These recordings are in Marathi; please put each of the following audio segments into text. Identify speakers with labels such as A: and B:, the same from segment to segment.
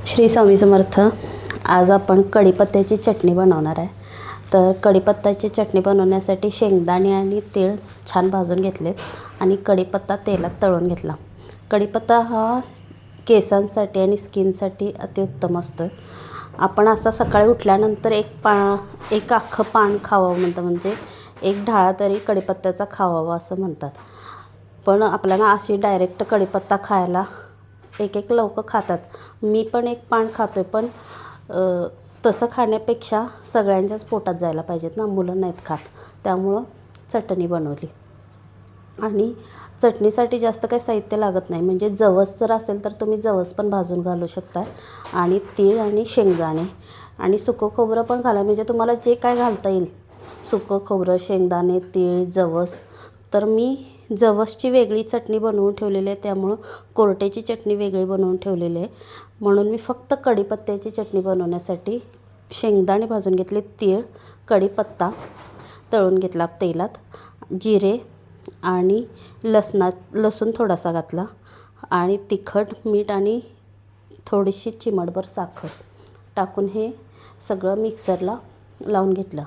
A: श्री स्वामी समर्थ। आज आपण कढीपत्त्याची चटणी बनवणार आहे। तर कढीपत्त्याची चटणी बनवण्यासाठी शेंगदाणे आणि तीळ छान भाजून घेतलेत आणि कढीपत्ता तेलात तळून घेतला। कढीपत्ता हा केसांसाठी आणि स्किनसाठी अतिउत्तम असतो। आपण असा सकाळी उठल्यानंतर एक अख्खं पान खावं म्हणतं, म्हणजे एक ढाळा तरी कढीपत्त्याचा खावावा असं म्हणतात। पण आपल्याला अशी डायरेक्ट कढीपत्ता खायला एक लोक खातात। मी पण एक पान खातोय, पण तसं खाण्यापेक्षा सगळ्यांच्याच पोटात जायला पाहिजेत ना, मुलं नाहीत खात। त्यामुळं चटणी बनवली आणि चटणीसाठी जास्त काही साहित्य लागत नाही। म्हणजे जवस जर असेल तर तुम्ही जवस पण भाजून घालू शकता आणि तीळ आणि शेंगदाणे आणि सुकं खोबरं पण घाला। म्हणजे तुम्हाला जे काय घालता येईल, सुकं खोबरं, शेंगदाणे, तीळ, जवस। तर मी जवसची वेगळी चटणी बनवून ठेवलेली आहे, त्यामुळं कोरट्याची चटणी वेगळी बनवून ठेवलेली आहे। म्हणून मी फक्त कढीपत्त्याची चटणी बनवण्यासाठी शेंगदाणे भाजून घेतले, तीळ, कढीपत्ता तळून घेतला तेलात, जिरे आणि लसूण थोडासा घातला आणि तिखट, मीठ आणि थोडीशी चिमटभर साखर टाकून हे सगळं मिक्सरला लावून घेतलं।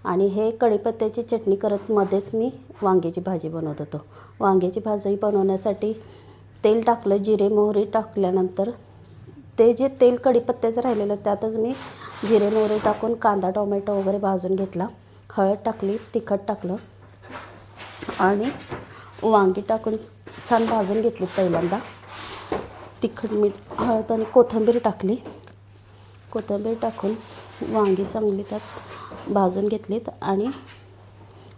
A: आणि हे कढीपत्त्याची चटणी करत मध्येच मी वांग्याची भाजी बनवत होतो। वांग्याची भाजी बनवण्यासाठी तेल टाकलं, जिरे मोहरी टाकल्यानंतर ते जे तेल कढीपत्त्याचं राहिलेलं त्यातच मी जिरे मोहरी टाकून कांदा टोमॅटो वगैरे भाजून घेतला, हळद टाकली, तिखट टाकलं आणि वांगी टाकून छान भाजून घेतली। पहिल्यांदा तिखट, मीठ, हळद आणि कोथिंबीर टाकली। कोथिंबीर टाकून वांगी चांगली त्यात भाजून घेतलीत आणि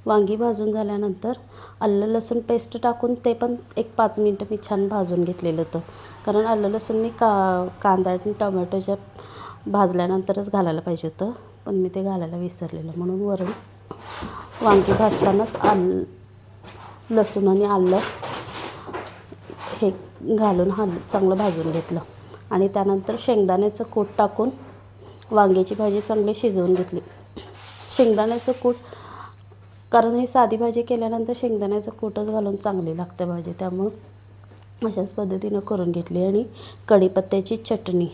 A: वांगी भाजून झाल्यानंतर आलं लसूण पेस्ट टाकून ते पण एक 5 मिनटं मी छान भाजून घेतलेलं होतं। कारण आलं लसूण मी कांदा आणि टोमॅटोच्या भाजल्यानंतरच घालायला पाहिजे होतं, पण मी ते घालायला विसरलेलं। म्हणून वरून वांगी भाजतानाच लसूण आणि आलं हे घालून चांगलं भाजून घेतलं आणि त्यानंतर शेंगदाण्याचं कूट टाकून वांग्याची भाजी चांगली शिजवून घेतली। शेंगदाण्याचं कूट, कारण ही साधी भाजी केल्यानंतर शेंगदाण्याचं कूटच घालून चांगली लागते भाजी, त्यामुळं अशाच पद्धतीनं करून घेतली आणि कढीपत्त्याची चटणी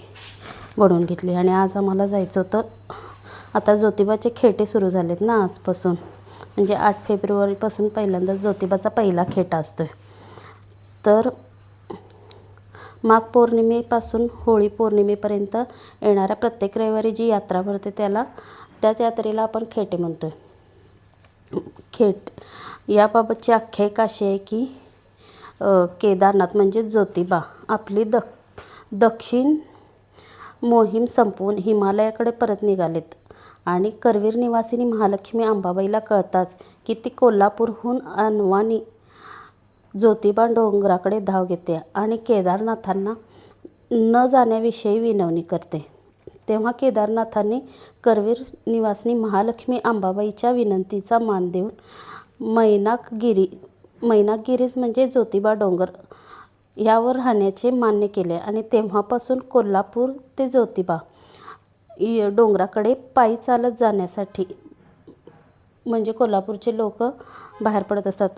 A: बनवून घेतली। आणि आज आम्हाला जायचं होतं, आता ज्योतिबाचे खेटे सुरू झालेत ना आजपासून, म्हणजे 8 फेब्रुवारीपासून पहिल्यांदा ज्योतिबाचा पहिला खेटा असतो। तर माघ पौर्णिमेपासून होळी पौर्णिमेपर्यंत येणाऱ्या प्रत्येक रविवारी जी यात्रा भरते त्याच यात्रेला आपण खेटे म्हणतो। याबाबतची आख्यायिका अशी आहे की केदारनाथ म्हणजे ज्योतिबा आपली दक्षिण मोहीम संपवून हिमालयाकडे परत निघालेत आणि करवीर निवासिनी महालक्ष्मी अंबाबाईला कळताच की ती कोल्हापूरहून अनवाणी ज्योतिबा डोंगराकडे धाव घेते आणि केदारनाथांना न जाण्याविषयी विनवणी करते। तेव्हा केदारनाथांनी करवीर निवासिनी महालक्ष्मी अंबाबाईच्या विनंतीचा मान देऊन मैनाकगिरीज म्हणजे ज्योतिबा डोंगर यावर राहण्याचे मान्य केले आणि तेव्हापासून कोल्हापूर ते ज्योतिबा डोंगराकडे पायी चालत जाण्यासाठी, म्हणजे कोल्हापूरचे लोक बाहेर पडत असतात,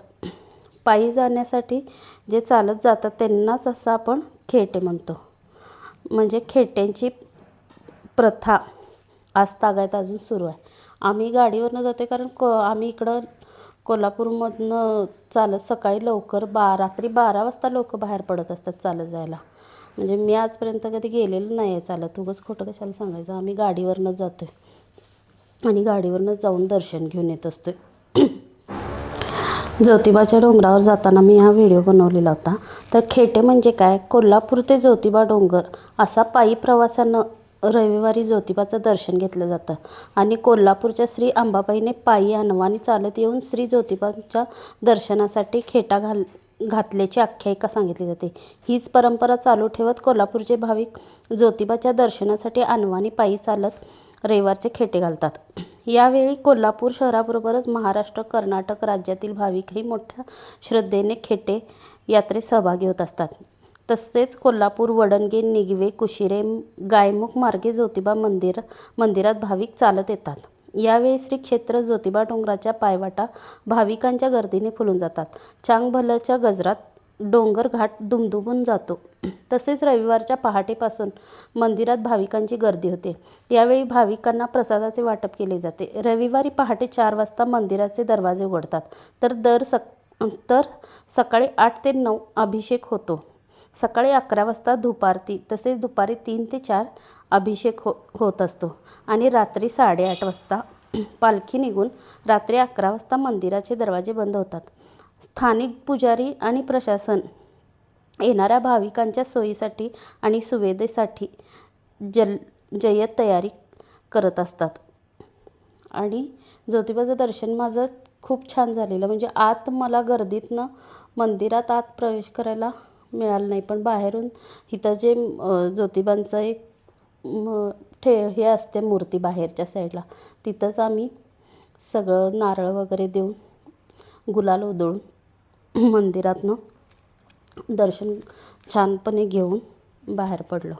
A: पायी जाण्यासाठी जे चालत जातात त्यांनाच असं आपण खेटे म्हणतो। म्हणजे खेट्यांची प्रथा आजतागायत अजून सुरू आहे। आम्ही गाडीवरनं जातो, कारण आम्ही इकडं कोल्हापूरमधनं चालत सकाळी लवकर रात्री 12 वाजता लोक बाहेर पडत असतात चालत जायला। म्हणजे मी आजपर्यंत कधी गेलेलं नाही आहे चालत, उगाच खोटं कशाला सांगायचं। आम्ही गाडीवरनंच जातो आणि गाडीवरनंच जाऊन दर्शन घेऊन येत असतो। ज्योतिबाच्या डोंगरावर जाताना मी हा व्हिडिओ बनवलेला होता। तर खेटे म्हणजे काय, कोल्हापूर ते ज्योतिबा डोंगर असा पायी प्रवासानं रविवारी ज्योतिबाचं दर्शन घेतलं जातं आणि कोल्हापूरच्या श्री अंबाबाईने पायी अनवाणी चालत येऊन श्री ज्योतिबाच्या दर्शनासाठी खेटा घातल्याची आख्यायिका सांगितली जाते। हीच परंपरा चालू ठेवत कोल्हापूरचे भाविक ज्योतिबाच्या दर्शनासाठी अनवाणी पायी चालत रविवारचे खेटे घालतात। यावेळी कोल्हापूर शहराबरोबरच महाराष्ट्र, कर्नाटक राज्यातील भाविकही मोठ्या श्रद्धेने खेटे यात्रेत सहभागी होत असतात। तसेच कोल्हापूर, वडणगे, निगवे, कुशिरे, गायमुख मार्गे ज्योतिबा मंदिरात भाविक चालत येतात। यावेळी श्री क्षेत्र ज्योतिबा डोंगराच्या पायवाटा भाविकांच्या गर्दीने फुलून जातात। चांगभलच्या गजरात डोंगर घाट दुमदुमून जातो। तसेच रविवारच्या पहाटेपासून मंदिरात भाविकांची गर्दी होते. यावेळी भाविकांना प्रसादाचे वाटप केले जाते. रविवारी पहाटे 4 वाजता मंदिराचे दरवाजे उघडतात. तर सकाळी 8 ते 9 अभिषेक होतो. सकाळी 11 वाजता धूपारती तसेच दुपारी 3 ते 4 अभिषेक होत असतो आणि रात्री 8:30 वाजता पालखी निघून रात्री 11 वाजता मंदिराचे दरवाजे बंद होतात. स्थानिक पुजारी आणि प्रशासन येणाऱ्या भाविकांच्या सोयीसाठी आणि सुविधेसाठी जय्यत तयारी करत असतात. आणि ज्योतिबाचं दर्शन माझं खूप छान झालेलं. म्हणजे आत मला गर्दीतनं मंदिरात आत प्रवेश करायला मिळालं नाही, पण बाहेरून इथं जे ज्योतिबांचं एक हे असते मूर्ती बाहेरच्या साईडला, तिथंच आम्ही सगळं नारळ वगैरे देऊन गुलाल उधळून मंदिरातनं दर्शन छानपणे घेऊन बाहेर पडलो.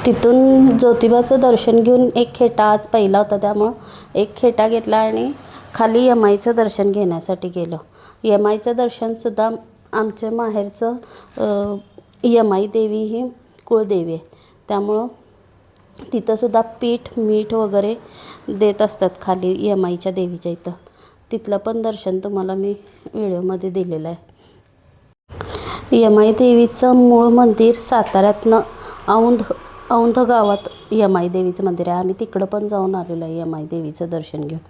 A: तिथून ज्योतिबाचं दर्शन घेऊन एक खेटा आज पहिला होता, त्यामुळं एक खेटा घेतला आणि खाली यमाईचं दर्शन घेण्यासाठी गेलो. यमाईचं दर्शनसुद्धा आमच्या माहेरचं यमाई देवी ही कुळदेवी आहे, त्यामुळं तिथंसुद्धा पीठ मीठ वगैरे देत असतात खाली यमाईच्या देवीच्या इथं. तिथलं पण दर्शन तुम्हाला मी व्हिडिओमध्ये दिलेलं आहे. यमाई देवीचं मूळ मंदिर साताऱ्यातनं औंध गावात यमाई देवीचं मंदिर आहे. आम्ही तिकडं पण जाऊन आलेलो आहे यमाई देवीचं दर्शन घेऊन.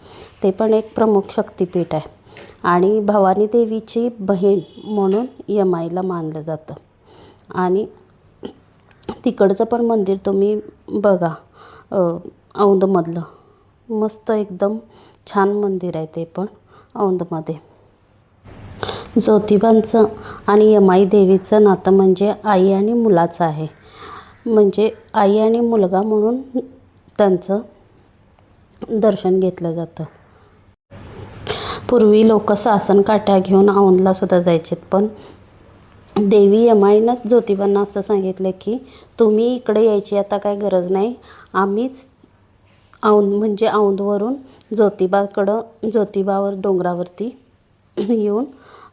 A: ते पण एक प्रमुख शक्तिपीठ आहे आणि भवानी देवीची बहीण म्हणून यमाईला मानलं जातं. आणि तिकडचं पण मंदिर तुम्ही बघा, औंधमधलं मस्त एकदम छान मंदिर आहे ते पण औंधमध्ये. ज्योतिबांचं आणि यमाई देवीचं नातं म्हणजे आई आणि मुलाचं आहे. म्हणजे आई आणि मुलगा म्हणून त्यांचं दर्शन घेतलं जातं. पूर्वी लोक सासनकाठ्या घेऊन औंधला सुद्धा जायचे, पण देवी यमाईनंच ज्योतिबांना असं सांगितलं की तुम्ही इकडे यायची आता काय गरज नाही, आम्हीच म्हणजे औंधवरून ज्योतिबावर डोंगरावरती येऊन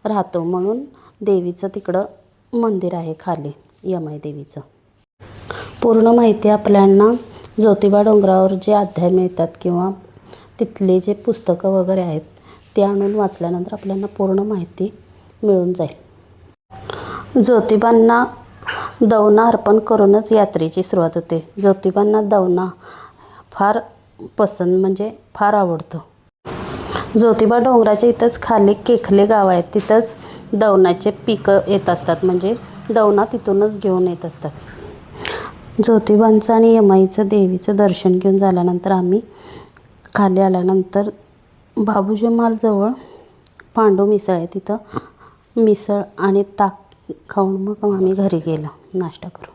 A: राहतो, म्हणून देवीचं तिकडं मंदिर आहे खाली यमाई देवीचं. पूर्ण माहिती आपल्याला ज्योतिबा डोंगरावर जे अध्याय मिळतात किंवा तिथले जे पुस्तकं वगैरे आहेत ते आणून वाचल्यानंतर आपल्याला पूर्ण माहिती मिळून जाईल. ज्योतिबांना दवना अर्पण करूनच यात्रेची सुरुवात होते. ज्योतिबांना दवना फार म्हणजे फार आवडतो. ज्योतिबा डोंगराच्या इथंच खाली केखले गाव आहे, तिथंच दवनाचे पिकं येत असतात, म्हणजे दवना तिथूनच घेऊन येत असतात. ज्योतिबांचं आणि यमाईचं देवीचं दर्शन घेऊन झाल्यानंतर आम्ही खाली आल्यानंतर बाबूजी मालजवळ पांडू मिसळ आहे, तिथं मिसळ आणि ताक खाऊन मग आम्ही घरी गेलो नाश्ता करून.